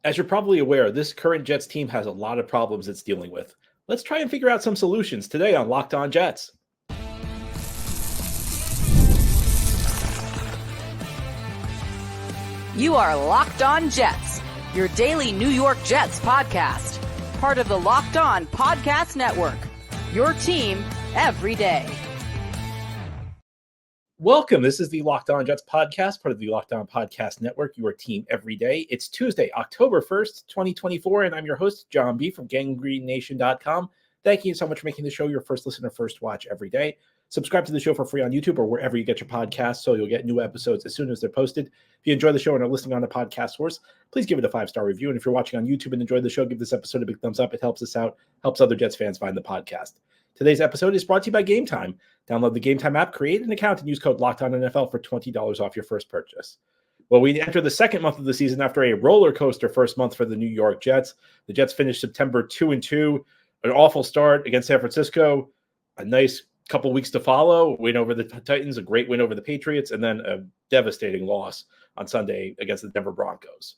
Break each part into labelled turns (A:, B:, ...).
A: As you're probably aware, this current Jets team has a lot of problems it's dealing with. Let's try and figure out some solutions today on Locked On Jets.
B: You are Locked On Jets, your daily New York Jets podcast. Part of the Locked On Podcast Network, your team every day.
A: Welcome. This is the Locked On Jets podcast, part of the Locked On Podcast Network, your team every day. It's Tuesday, October 1st, 2024, and I'm your host, John B. from GangrenNation.com. Thank you so much for making the show your first listen or first watch every day. Subscribe to the show for free on YouTube or wherever you get your podcasts so you'll get new episodes as soon as they're posted. If you enjoy the show and are listening on the podcast source, please give it a 5-star review. And if you're watching on YouTube and enjoyed the show, give this episode a big thumbs up. It helps us out, helps other Jets fans find the podcast. Today's episode is brought to you by Gametime. Download the Gametime app, create an account, and use code LOCKEDONNFL for $20 off your first purchase. Well, we enter the second month of the season after a roller coaster first month for the New York Jets. The Jets finished September 2-2, an awful start against San Francisco, a nice couple weeks to follow, win over the Titans, a great win over the Patriots, and then a devastating loss on Sunday against the Denver Broncos.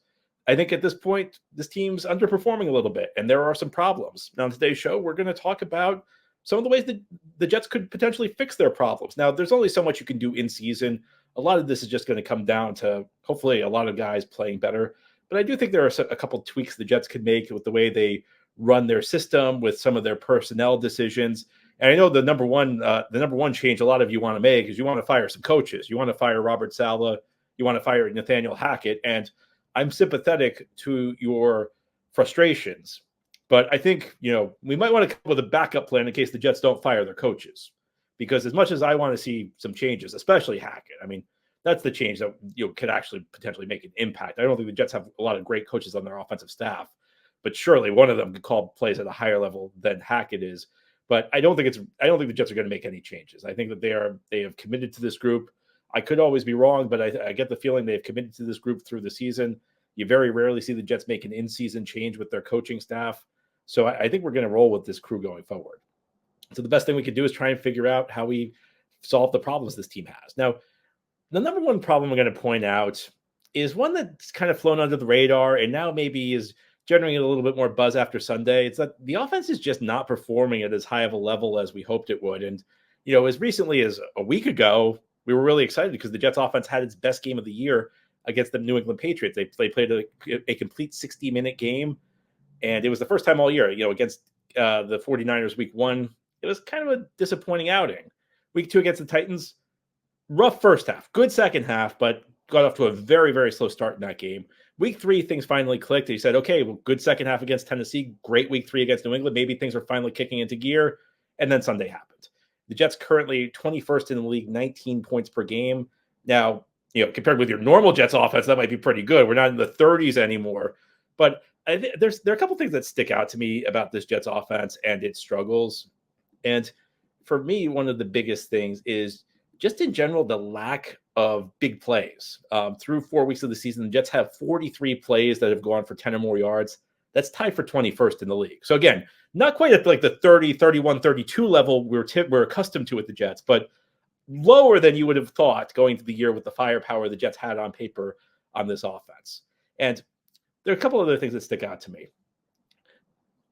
A: I think at this point, this team's underperforming a little bit, and there are some problems. Now, on today's show, we're going to talk about some of the ways that the Jets could potentially fix their problems. Now, there's only so much you can do in season. A lot of this is just going to come down to hopefully a lot of guys playing better. But I do think there are a couple tweaks the Jets could make with the way they run their system, with some of their personnel decisions. And I know the number one change a lot of you want to make is you want to fire some coaches. You want to fire Robert Saleh. You want to fire Nathaniel Hackett. And I'm sympathetic to your frustrations. But I think, we might want to come up with a backup plan in case the Jets don't fire their coaches. Because as much as I want to see some changes, especially Hackett, I mean, that's the change that could actually potentially make an impact. I don't think the Jets have a lot of great coaches on their offensive staff, but surely one of them could call plays at a higher level than Hackett is. But I don't think the Jets are going to make any changes. I think that they have committed to this group. I could always be wrong, but I get the feeling they have committed to this group through the season. You very rarely see the Jets make an in-season change with their coaching staff. So I think we're going to roll with this crew going forward. So the best thing we could do is try and figure out how we solve the problems this team has. Now, the number one problem I'm going to point out is one that's kind of flown under the radar and now maybe is generating a little bit more buzz after Sunday. It's that the offense is just not performing at as high of a level as we hoped it would. And, as recently as a week ago, we were really excited because the Jets offense had its best game of the year against the New England Patriots. They played a complete 60-minute game. And it was the first time all year, against the 49ers week 1. It was kind of a disappointing outing. Week 2 against the Titans, rough first half, good second half, but got off to a very, very slow start in that game. Week 3, things finally clicked. He said, okay, well, good second half against Tennessee, great week 3 against New England. Maybe things are finally kicking into gear. And then Sunday happened. The Jets currently 21st in the league, 19 points per game. Now, compared with your normal Jets offense, that might be pretty good. We're not in the 30s anymore. But there are a couple things that stick out to me about this Jets offense and its struggles. And for me, one of the biggest things is just in general, the lack of big plays. Through 4 weeks of the season, the Jets have 43 plays that have gone for 10 or more yards. That's tied for 21st in the league. So again, not quite at like the 30, 31, 32 level we're accustomed to with the Jets, but lower than you would have thought going into the year with the firepower the Jets had on paper on this offense. And there are a couple other things that stick out to me.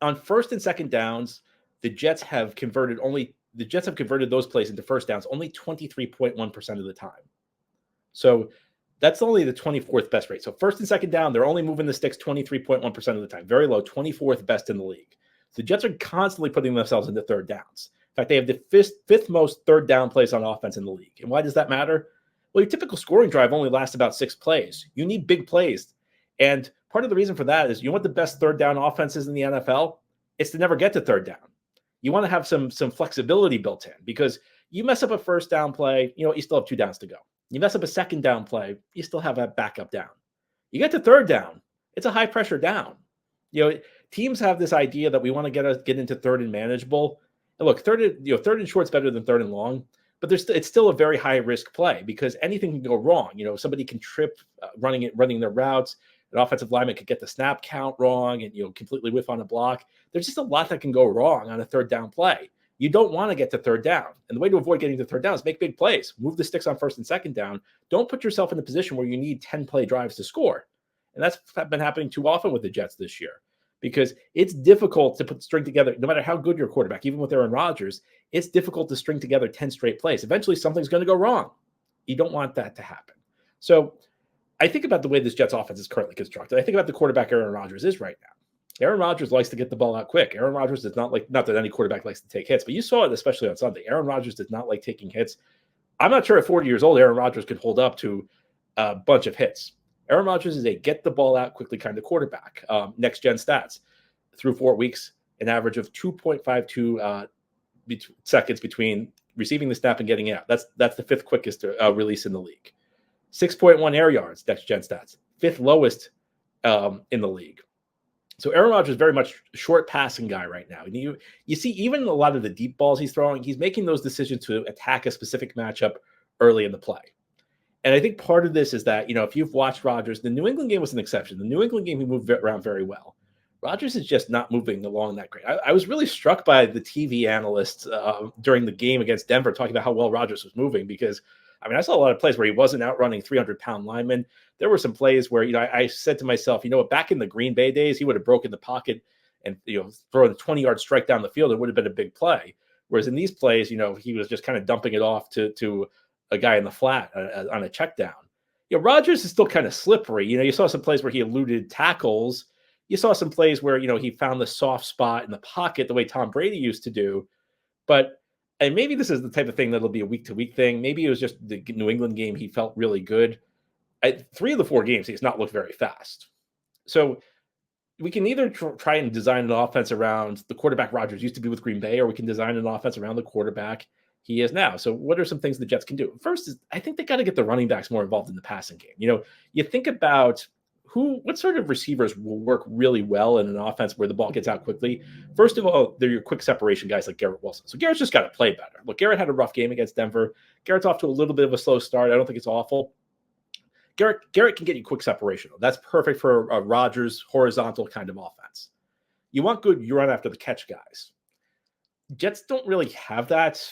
A: On first and second downs, the Jets have converted those plays into first downs only 23.1% of the time. So that's only the 24th best rate. So first and second down, they're only moving the sticks 23.1% of the time. Very low, 24th best in the league. The Jets are constantly putting themselves into third downs. In fact, they have the fifth most third down plays on offense in the league. And why does that matter? Well, your typical scoring drive only lasts about 6 plays. You need big plays. And part of the reason for that is what the best third down offenses in the NFL? It's to never get to third down. You want to have some flexibility built in because you mess up a first down play, you still have 2 downs to go. You mess up a second down play, you still have a backup down. You get to third down, it's a high pressure down. Teams have this idea that we want to get into third and manageable. And look, third and short's better than third and long, but it's still a very high risk play because anything can go wrong. Somebody can trip running their routes. An offensive lineman could get the snap count wrong and completely whiff on a block. There's just a lot that can go wrong on a third down play. You don't want to get to third down. And the way to avoid getting to third down is make big plays. Move the sticks on first and second down. Don't put yourself in a position where you need 10-play drives to score. And that's been happening too often with the Jets this year, because it's difficult to string together, no matter how good your quarterback, even with Aaron Rodgers, it's difficult to string together 10 straight plays. Eventually something's going to go wrong. You don't want that to happen. So I think about the way this Jets offense is currently constructed. I think about the quarterback Aaron Rodgers is right now. Aaron Rodgers likes to get the ball out quick. Aaron Rodgers does not not that any quarterback likes to take hits, but you saw it especially on Sunday. Aaron Rodgers does not like taking hits. I'm not sure at 40 years old, Aaron Rodgers could hold up to a bunch of hits. Aaron Rodgers is a get the ball out quickly kind of quarterback. Next gen stats through 4 weeks, an average of 2.52 seconds between receiving the snap and getting it out. That's the fifth quickest release in the league. 6.1 air yards, next gen stats, fifth lowest in the league. So Aaron Rodgers is very much a short passing guy right now. And you see even a lot of the deep balls he's throwing, he's making those decisions to attack a specific matchup early in the play. And I think part of this is that, if you've watched Rodgers, the New England game was an exception. The New England game, he moved around very well. Rodgers is just not moving along that great. I was really struck by the TV analysts during the game against Denver talking about how well Rodgers was moving, because I saw a lot of plays where he wasn't outrunning 300-pound linemen. There were some plays where, I said to myself, back in the Green Bay days, he would have broken the pocket and, thrown a 20-yard strike down the field. It would have been a big play. Whereas in these plays, he was just kind of dumping it off to a guy in the flat on a check down. Rodgers is still kind of slippery. You saw some plays where he eluded tackles. You saw some plays where, he found the soft spot in the pocket the way Tom Brady used to do. And maybe this is the type of thing that'll be a week-to-week thing. Maybe it was just the New England game. He felt really good. At 3 of the 4 games, he's not looked very fast. So we can either try and design an offense around the quarterback Rodgers used to be with Green Bay, or we can design an offense around the quarterback he is now. So what are some things the Jets can do? First is I think they got to get the running backs more involved in the passing game. You think about what sort of receivers will work really well in an offense where the ball gets out quickly. First of all, they're your quick separation guys like Garrett Wilson. So Garrett's just got to play better. Look, Garrett had a rough game against Denver. Garrett's off to a little bit of a slow start. I don't think it's awful. Garrett can get you quick separation. That's perfect for a Rodgers horizontal kind of offense. You want good, you run after the catch guys. Jets don't really have that.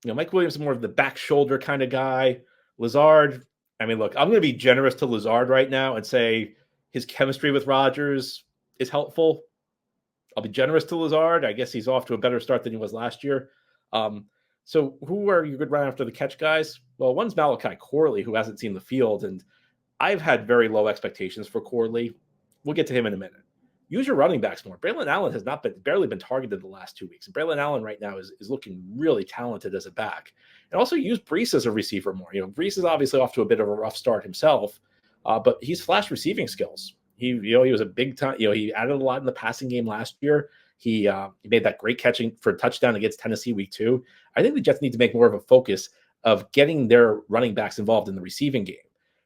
A: Mike Williams is more of the back shoulder kind of guy. Lazard, look, I'm going to be generous to Lazard right now and say his chemistry with Rodgers is helpful. I'll be generous to Lazard. I guess he's off to a better start than he was last year. So who are you good run after the catch guys? Well, one's Malachi Corley, who hasn't seen the field, and I've had very low expectations for Corley. We'll get to him in a minute. Use your running backs more. Braylon Allen has barely been targeted the last 2 weeks. And Braylon Allen right now is looking really talented as a back. And also use Breece as a receiver more. Breece is obviously off to a bit of a rough start himself, but he's flashed receiving skills. He was a big time. He added a lot in the passing game last year. He made that great catching for a touchdown against Tennessee week 2. I think the Jets need to make more of a focus of getting their running backs involved in the receiving game.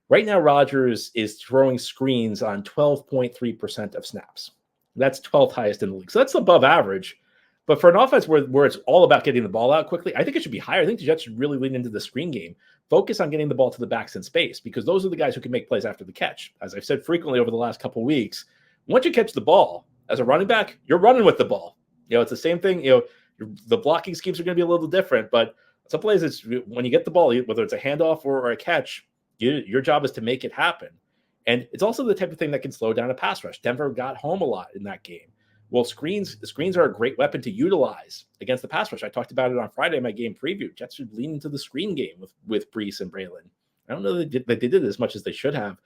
A: Right now, Rodgers is throwing screens on 12.3% of snaps. That's 12th highest in the league. So that's above average. But for an offense where it's all about getting the ball out quickly, I think it should be higher. I think the Jets should really lean into the screen game. Focus on getting the ball to the backs in space, because those are the guys who can make plays after the catch. As I've said frequently over the last couple of weeks, once you catch the ball as a running back, you're running with the ball. It's the same thing. The blocking schemes are going to be a little different, but some plays, it's when you get the ball, whether it's a handoff or a catch, your job is to make it happen. And it's also the type of thing that can slow down a pass rush. Denver got home a lot in that game. Well, screens are a great weapon to utilize against the pass rush. I talked about it on Friday in my game preview. Jets should lean into the screen game with Breece and Braylon. I don't know that they did it as much as they should have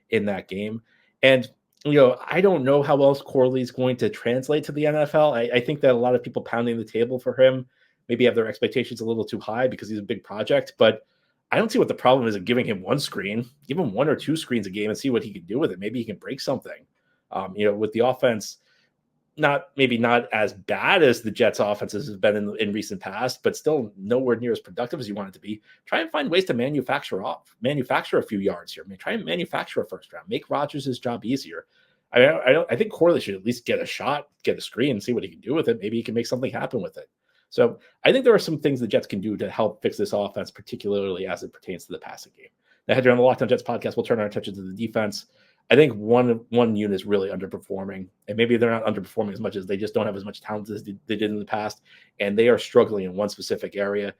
A: in that game. And, I don't know how else Corley's going to translate to the NFL. I think that a lot of people pounding the table for him maybe have their expectations a little too high because he's a big project. But I don't see what the problem is of giving him one screen. Give him 1 or 2 screens a game and see what he can do with it. Maybe he can break something. With the offense, not as bad as the Jets' offenses have been in recent past, but still nowhere near as productive as you want it to be. Try and find ways to manufacture a few yards here. Try and manufacture a first round. Make Rodgers' job easier. I think Corley should at least get a shot, get a screen, and see what he can do with it. Maybe he can make something happen with it. So I think there are some things the Jets can do to help fix this offense, particularly as it pertains to the passing game. Now, here on the Locked On Jets podcast, we'll turn our attention to the defense. I think one unit is really underperforming, and maybe they're not underperforming as much as they just don't have as much talent as they did in the past, and they are struggling in one specific area.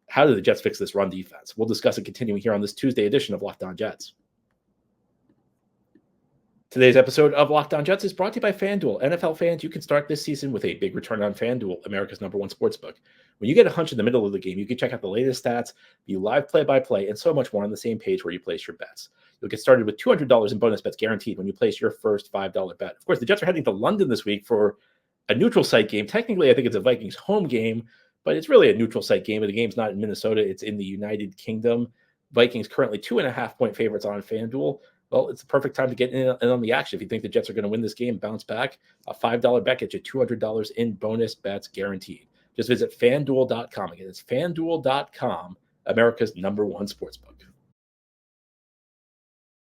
A: How do the Jets fix this run defense? We'll discuss it continuing here on this Tuesday edition of Locked On Jets. Today's episode of Locked On Jets is brought to you by FanDuel. NFL fans, you can start this season with a big return on FanDuel, America's #1 sportsbook. When you get a hunch in the middle of the game, you can check out the latest stats, view live play-by-play, and so much more on the same page where you place your bets. You'll get started with $200 in bonus bets guaranteed when you place your first $5 bet. Of course, the Jets are heading to London this week for a neutral site game. Technically, I think it's a Vikings home game, but it's really a neutral site game. The game's not in Minnesota. It's in the United Kingdom. Vikings currently 2.5-point favorites on FanDuel. Well, it's the perfect time to get in on the action. If you think the Jets are going to win this game, bounce back, a $5 bet gets you $200 in bonus bets guaranteed. Just visit FanDuel.com. Again, it's FanDuel.com, America's #1 sportsbook.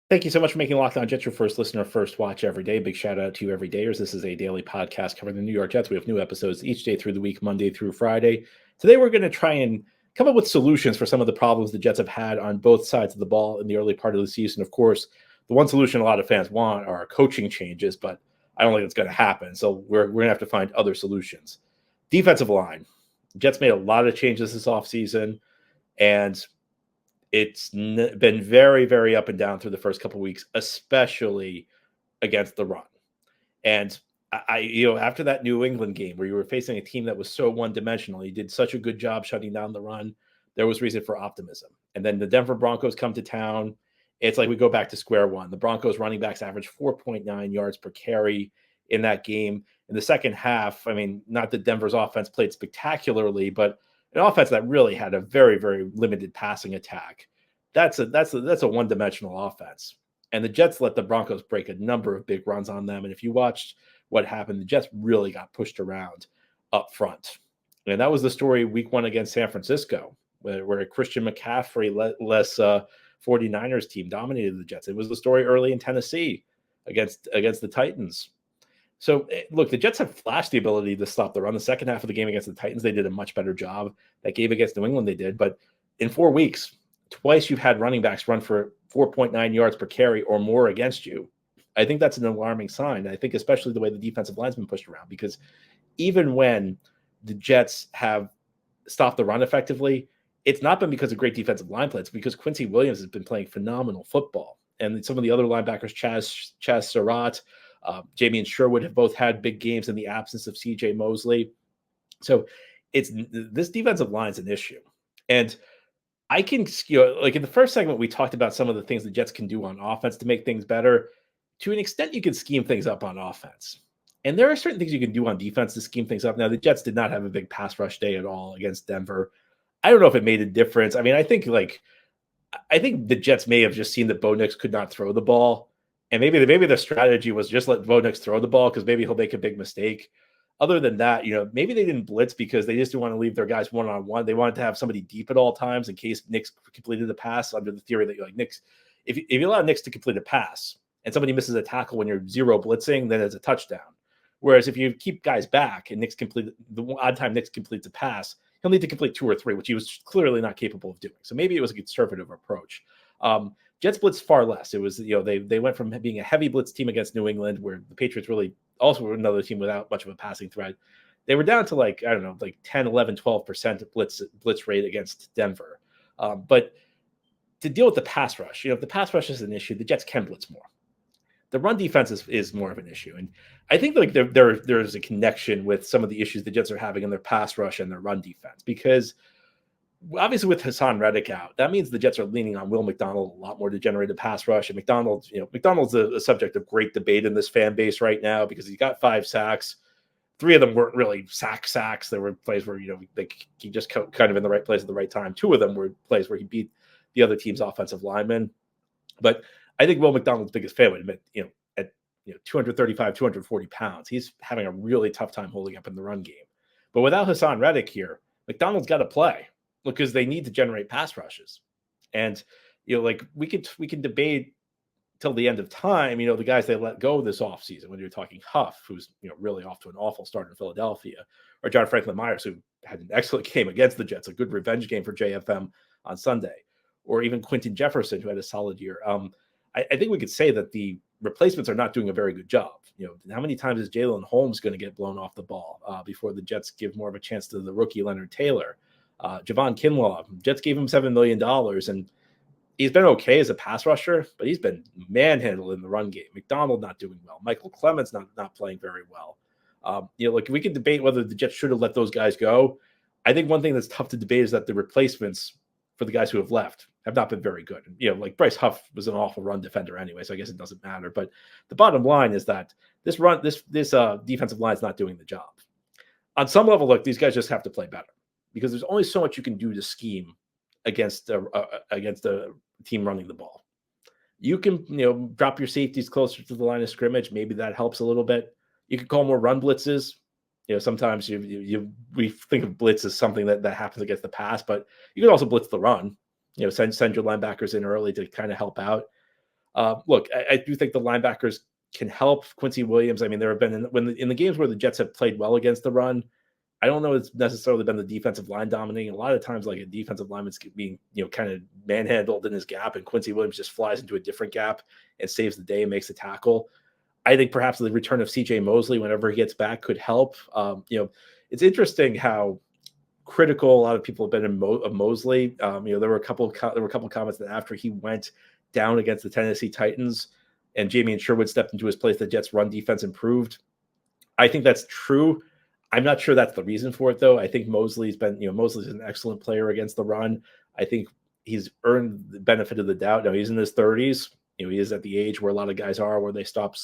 A: Thank you so much for making Locked On Jets your first listener, first watch every day. Big shout out to you everydayers. This is a daily podcast covering the New York Jets. We have new episodes each day through the week, Monday through Friday. Today, we're going to try and come up with solutions for some of the problems the Jets have had on both sides of the ball in the early part of the season. Of course, the one solution a lot of fans want are coaching changes, but I don't think it's going to happen. So we're going to have to find other solutions. Defensive line. Jets made a lot of changes this offseason, and it's been very, very up and down through the first couple of weeks, especially against the run. And after that New England game where you were facing a team that was so one-dimensional, you did such a good job shutting down the run, there was reason for optimism. And then the Denver Broncos come to town. It's like we go back to square one. The Broncos running backs averaged 4.9 yards per carry in that game. In the second half, I mean, not that Denver's offense played spectacularly, but an offense that really had a very, very limited passing attack. That's a one-dimensional offense. And the Jets let the Broncos break a number of big runs on them. And if you watched what happened, the Jets really got pushed around up front. And that was the story week 1 against San Francisco, where Christian McCaffrey less 49ers team dominated the Jets. It was the story early in Tennessee against the Titans. So, look, the Jets have flashed the ability to stop the run. The second half of the game against the Titans, they did a much better job. That game against New England, they did. But in 4 weeks, twice you've had running backs run for 4.9 yards per carry or more against you. I think that's an alarming sign. I think especially the way the defensive line's been pushed around, because even when the Jets have stopped the run effectively, it's not been because of great defensive line play. It's because Quincy Williams has been playing phenomenal football. And some of the other linebackers, Chaz Surratt, Jamie and Sherwood, have both had big games in the absence of C.J. Mosley. So this defensive line is an issue. And I can, like in the first segment, we talked about some of the things the Jets can do on offense to make things better. To an extent, you can scheme things up on offense. And there are certain things you can do on defense to scheme things up. Now, the Jets did not have a big pass rush day at all against Denver. I don't know if it made a difference. I mean, I think the Jets may have just seen that Bo Nix could not throw the ball. And maybe the strategy was just let Bo Nix throw the ball because maybe he'll make a big mistake. Other than that, maybe they didn't blitz because they just didn't want to leave their guys one-on-one. They wanted to have somebody deep at all times in case Nix completed the pass, under the theory that you're like, Nix, if you allow Nix to complete a pass and somebody misses a tackle when you're zero blitzing, then it's a touchdown. Whereas if you keep guys back and the odd time Nix completes a pass, he'll need to complete 2 or 3, which he was clearly not capable of doing. So maybe it was a conservative approach. Jets blitzed far less. It was, they went from being a heavy blitz team against New England, where the Patriots really also were another team without much of a passing threat. They were down to 10, 11, 12% blitz rate against Denver. But to deal with the pass rush, if the pass rush is an issue, the Jets can blitz more. The run defense is more of an issue. And I think there's a connection with some of the issues the Jets are having in their pass rush and their run defense, because obviously with Hassan Reddick out, that means the Jets are leaning on Will McDonald a lot more to generate a pass rush. And McDonald's a subject of great debate in this fan base right now because he got 5 sacks. 3 of them weren't really sacks. There were plays where, he just kind of in the right place at the right time. 2 of them were plays where he beat the other team's offensive lineman. But I think Will McDonald's biggest fan would admit, at 235, 240 pounds, he's having a really tough time holding up in the run game. But without Hassan Reddick here, McDonald's got to play because they need to generate pass rushes. And, we can debate till the end of time, the guys they let go this offseason, when you're talking Huff, who's, really off to an awful start in Philadelphia, or John Franklin Myers, who had an excellent game against the Jets, a good revenge game for JFM on Sunday, or even Quentin Jefferson, who had a solid year. I think we could say that the replacements are not doing a very good job. How many times is Jalen Holmes going to get blown off the ball before the Jets give more of a chance to the rookie Leonard Taylor? Javon Kinlaw, Jets gave him $7 million, and He's been okay as a pass rusher, but he's been manhandled in the run game. McDonald not doing well. Michael Clemens not playing very well. Look, we could debate whether the Jets should have let those guys go. I think one thing that's tough to debate is that the replacements for the guys who have left have not been very good. Like Bryce Huff was an awful run defender anyway, so I guess it doesn't matter. But the bottom line is that this defensive line is not doing the job. On some level, look, these guys just have to play better because there's only so much you can do to scheme against a team running the ball. You can, drop your safeties closer to the line of scrimmage. Maybe that helps a little bit. You could call more run blitzes. Sometimes we think of blitz as something that happens against the pass, but you can also blitz the run. Send your linebackers in early to kind of help out. Look, I do think the linebackers can help. Quincy Williams. I mean, there have been in the games where the Jets have played well against the run. I don't know it's necessarily been the defensive line dominating. A lot of times, like a defensive lineman's being, kind of manhandled in his gap, and Quincy Williams just flies into a different gap and saves the day and makes a tackle. I think perhaps the return of C.J. Mosley whenever he gets back could help. It's interesting how critical a lot of people have been of Mosley. There were a couple comments that after he went down against the Tennessee Titans and Jamie Sherwood stepped into his place, the Jets' run defense improved. I think that's true. I'm not sure that's the reason for it, though. I think Mosley's an excellent player against the run. I think he's earned the benefit of the doubt. Now he's in his 30s. He is at the age where a lot of guys are, where they start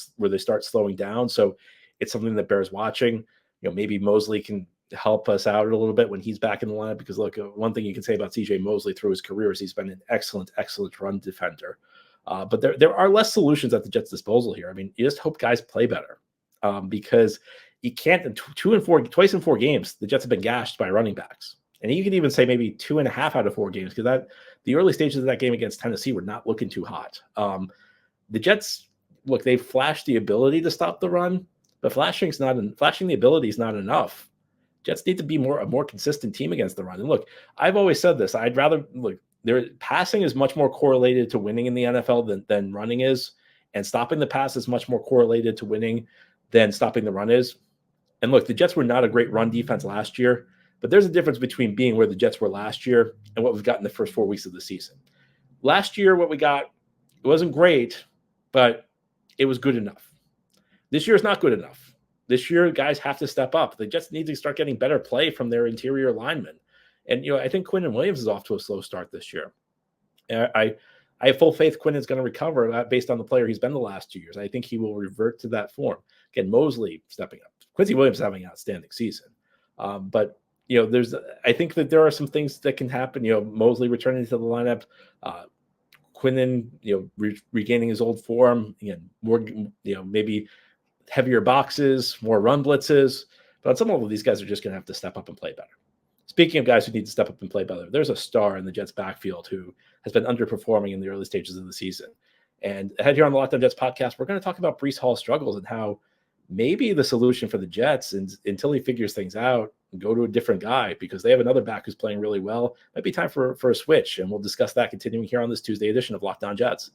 A: slowing down. So it's something that bears watching. Maybe Mosley can help us out a little bit when he's back in the lineup. Because look, one thing you can say about C.J. Mosley through his career is he's been an excellent run defender. But there are less solutions at the Jets' disposal here. I mean, you just hope guys play better because you can't. Twice in 4 games, the Jets have been gashed by running backs, and you could even say maybe 2.5 out of 4 games because the early stages of that game against Tennessee were not looking too hot. The Jets, look, they've flashed the ability to stop the run, but flashing the ability is not enough. Jets need to be a more consistent team against the run. And look, I've always said this. I'd rather look. Passing is much more correlated to winning in the NFL than running is, and stopping the pass is much more correlated to winning than stopping the run is. And look, the Jets were not a great run defense last year, but there's a difference between being where the Jets were last year and what we've got in the first 4 weeks of the season. Last year, what we got, it wasn't great, but it was good enough. This year is not good enough. This year, guys have to step up. The Jets need to start getting better play from their interior linemen. And, I think Quinnen Williams is off to a slow start this year. I have full faith Quinnen's going to recover based on the player he's been the last 2 years. I think he will revert to that form. Again, Mosley stepping up. Quincy Williams having an outstanding season. But I think that there are some things that can happen. Mosley returning to the lineup, Quinnen, regaining his old form, more, maybe heavier boxes, more run blitzes. But on some level, these guys are just going to have to step up and play better. Speaking of guys who need to step up and play better, there's a star in the Jets backfield who has been underperforming in the early stages of the season. And ahead here on the Locked On Jets podcast, we're going to talk about Breece Hall's struggles and how maybe the solution for the Jets, until he figures things out, go to a different guy because they have another back who's playing really well. Might be time for a switch, and we'll discuss that continuing here on this Tuesday edition of Locked On Jets.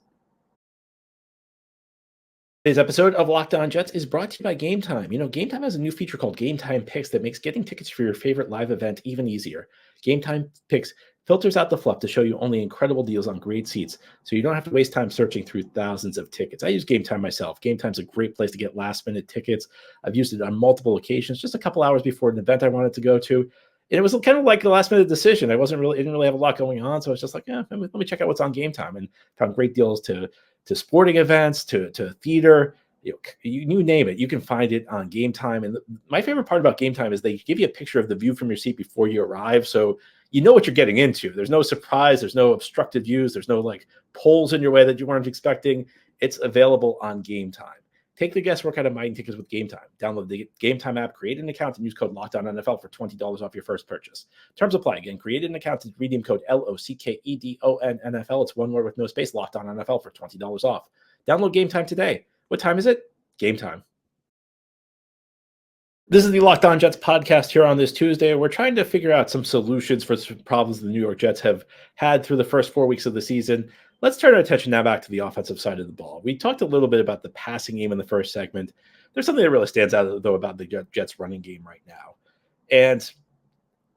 A: Today's episode of Locked On Jets is brought to you by Gametime. Gametime has a new feature called Gametime Picks that makes getting tickets for your favorite live event even easier. Gametime Picks filters out the fluff to show you only incredible deals on great seats, so you don't have to waste time searching through thousands of tickets. I use Gametime myself. Gametime's a great place to get last-minute tickets. I've used it on multiple occasions, just a couple hours before an event I wanted to go to. And it was kind of like a last-minute decision. I didn't really have a lot going on, so I was just like, let me check out what's on Gametime, and found great deals to sporting events, to theater, you name it, you can find it on Gametime. And my favorite part about Gametime is they give you a picture of the view from your seat before you arrive, so you know what you're getting into. There's no surprise, there's no obstructed views, there's no poles in your way that you weren't expecting. It's available on Gametime. Take the guesswork out of buying tickets with Gametime. Download the Gametime app, create an account, and use code LOCKEDONNFL for $20 off your first purchase. Terms apply. Again, create an account and redeem code LOCKEDONNFL. It's one word with no space, LOCKEDONNFL for $20 off. Download Gametime today. What time is it? Gametime. This is the Locked On Jets podcast here on this Tuesday. We're trying to figure out some solutions for some problems the New York Jets have had through the first 4 weeks of the season. Let's turn our attention now back to the offensive side of the ball. We talked a little bit about the passing game in the first segment. There's something that really stands out, though, about the Jets running game right now. And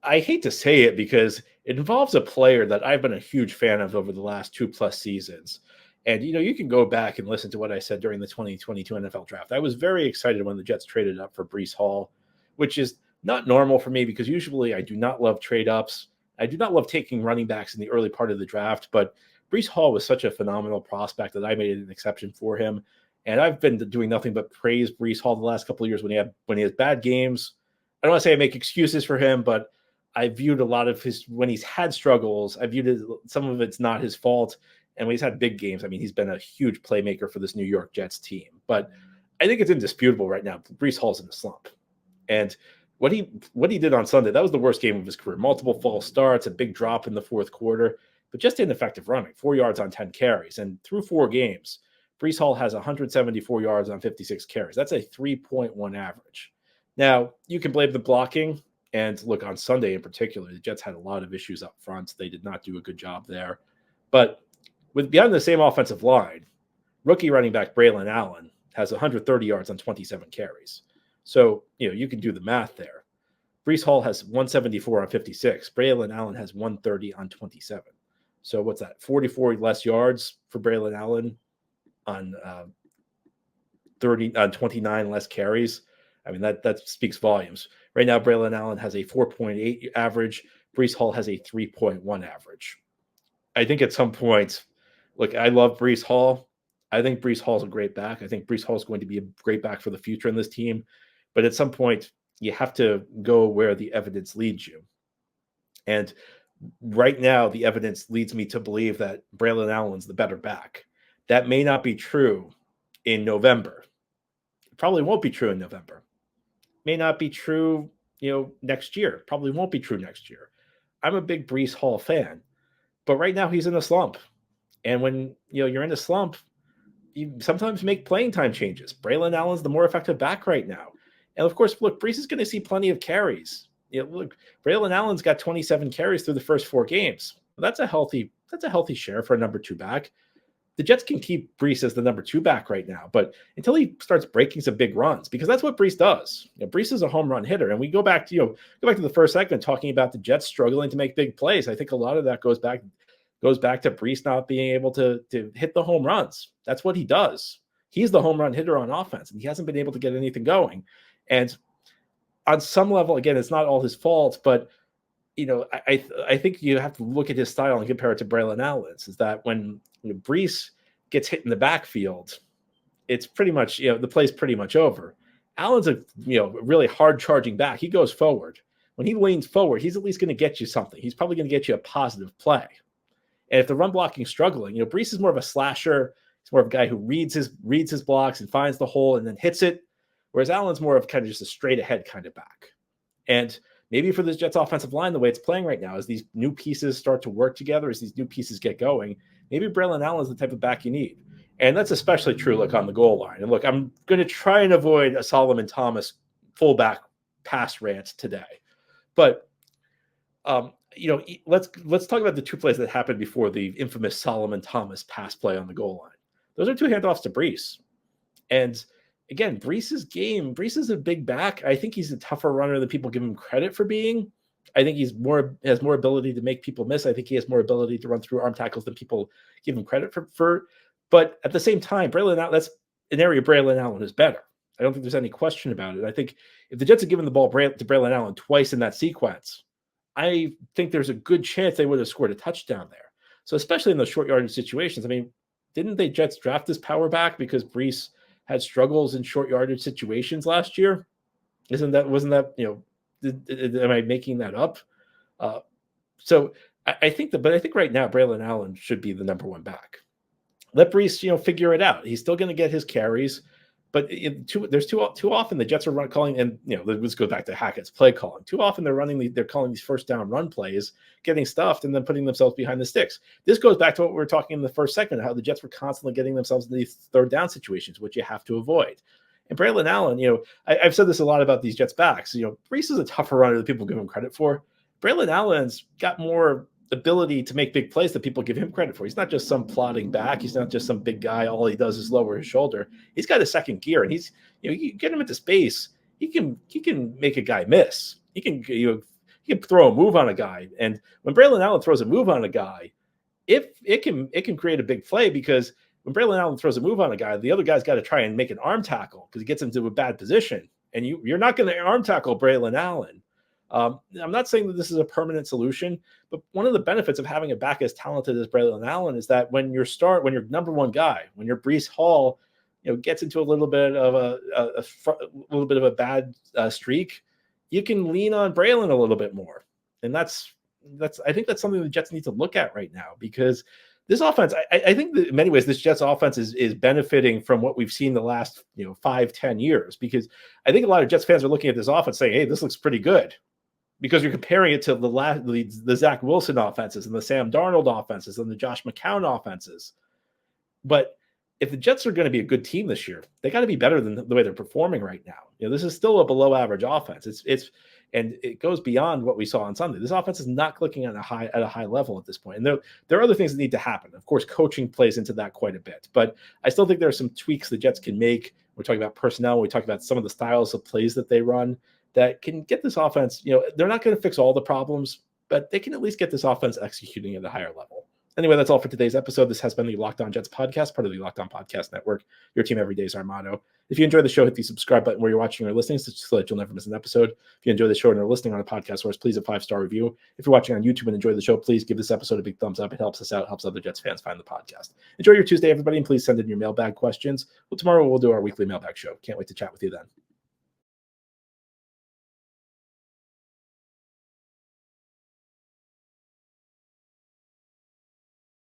A: I hate to say it because It involves a player that I've been a huge fan of over the last 2+ seasons. And, you can go back and listen to what I said during the 2022 NFL draft. I was very excited when the Jets traded up for Breece Hall, which is not normal for me because usually I do not love trade ups. I do not love taking running backs in the early part of the draft, but Breece Hall was such a phenomenal prospect that I made an exception for him. And I've been doing nothing but praise Breece Hall the last couple of years when he has bad games. I don't want to say I make excuses for him, but I viewed a lot of when he's had struggles, I viewed some of it's not his fault. And when he's had big games, I mean, he's been a huge playmaker for this New York Jets team. But I think it's indisputable right now. Breece Hall's in a slump. And what he did on Sunday, that was the worst game of his career. Multiple false starts, a big drop in the fourth quarter, but just ineffective running. 4 yards on 10 carries. And through 4 games, Breece Hall has 174 yards on 56 carries. That's a 3.1 average. Now, you can blame the blocking. And look, on Sunday in particular, the Jets had a lot of issues up front. They did not do a good job there. But beyond the same offensive line, rookie running back Braylon Allen has 130 yards on 27 carries. So, you can do the math there. Breece Hall has 174 on 56. Braylon Allen has 130 on 27. So what's that? 44 less yards for Braylon Allen on 29 less carries. I mean, that speaks volumes. Right now, Braylon Allen has a 4.8 average. Breece Hall has a 3.1 average. I think at some point, look, I love Breece Hall. I think Breece Hall's a great back. I think Breece Hall is going to be a great back for the future in this team. But at some point, you have to go where the evidence leads you. And right now, the evidence leads me to believe that Braylon Allen's the better back. That may not be true in November. It probably won't be true in November. May not be true, next year. Probably won't be true next year. I'm a big Breece Hall fan. But right now, he's in a slump. And when you're in a slump, you sometimes make playing time changes. Braylon Allen's the more effective back right now. And of course, look, Breece is going to see plenty of carries. Look, Braylon Allen's got 27 carries through the first 4 games. That's a healthy share for a number 2 back. The Jets can keep Breece as the number 2 back right now, but until he starts breaking some big runs, because that's what Breece does. Breece is a home run hitter, and we go back to the first segment talking about the Jets struggling to make big plays. I think a lot of that goes back to Breece not being able to hit the home runs. That's what he does. He's the home run hitter on offense, and he hasn't been able to get anything going. And on some level, again, it's not all his fault, but I think you have to look at his style and compare it to Braylon Allen's. Is that when Breece gets hit in the backfield, it's pretty much the play's pretty much over. Allen's a really hard charging back. He goes forward. When he leans forward, he's at least going to get you something. He's probably going to get you a positive play. And if the run blocking is struggling, Breece is more of a slasher. He's more of a guy who reads his blocks and finds the hole and then hits it. Whereas Allen's more of kind of just a straight ahead kind of back. And maybe for this Jets offensive line, the way it's playing right now, as these new pieces start to work together, as these new pieces get going, maybe Braylon Allen is the type of back you need. And that's especially true, on the goal line. And look, I'm going to try and avoid a Solomon Thomas fullback pass rant today. But, let's talk about the 2 plays that happened before the infamous Solomon Thomas pass play on the goal line. Those are 2 handoffs to Breece. And again, Breece is a big back. I think he's a tougher runner than people give him credit for being. I think has more ability to make people miss. I think he has more ability to run through arm tackles than people give him credit for. But at the same time, that's an area Braylon Allen is better. I don't think there's any question about it. I think if the Jets had given the ball to Braylon Allen twice in that sequence, I think there's a good chance they would have scored a touchdown there. So especially in those short yardage situations, I mean, didn't the Jets draft this power back because Breece had struggles in short yardage situations last year? Wasn't that am I making that up? So I think right now Braylon Allen should be the number 1 back. Let Breece, figure it out. He's still going to get his carries, but there's too often the Jets are calling, and this goes back to Hackett's play calling. Too often they're calling these first down run plays, getting stuffed, and then putting themselves behind the sticks. This goes back to what we were talking in the first segment, how the Jets were constantly getting themselves in these third down situations, which you have to avoid. And Braylon Allen, I've said this a lot about these Jets backs. Breece is a tougher runner than people give him credit for. Braylon Allen's got more ability to make big plays that people give him credit for. He's not just some plodding back. He's not just some big guy. All he does is lower his shoulder. He's got a second gear, and he's, you get him into space. He can make a guy miss. He can, he can throw a move on a guy. And when Braylon Allen throws a move on a guy, it can create a big play, because when Braylon Allen throws a move on a guy, the other guy's got to try and make an arm tackle because he gets into a bad position. And you're not going to arm tackle Braylon Allen. I'm not saying that this is a permanent solution, but one of the benefits of having a back as talented as Braylon Allen is that when your number one guy, when your Breece Hall, gets into a little bit of a bad streak, you can lean on Braylon a little bit more. And I think that's something the Jets need to look at right now, because this offense, I think that in many ways, this Jets offense is benefiting from what we've seen the last 5-10 years, because I think a lot of Jets fans are looking at this offense saying, hey, this looks pretty good, because you're comparing it to the Zach Wilson offenses and the Sam Darnold offenses and the Josh McCown offenses. But if the Jets are going to be a good team this year, they got to be better than the way they're performing right now. This is still a below average offense. And it goes beyond what we saw on Sunday. This offense is not clicking at a high level at this point. And there are other things that need to happen. Of course, coaching plays into that quite a bit. But I still think there are some tweaks the Jets can make. We're talking about personnel. We talk about some of the styles of plays that they run that can get this offense. They're not going to fix all the problems, but they can at least get this offense executing at a higher level. Anyway, that's all for today's episode. This has been the Locked On Jets podcast, part of the Locked On Podcast Network. Your team every day is our motto. If you enjoy the show, hit the subscribe button where you're watching or listening so that you'll never miss an episode. If you enjoy the show and are listening on a podcast source, please a 5-star review. If you're watching on YouTube and enjoy the show, please give this episode a big thumbs up. It helps us out, helps other Jets fans find the podcast. Enjoy your Tuesday, everybody, and please send in your mailbag questions. Tomorrow we'll do our weekly mailbag show. Can't wait to chat with you then.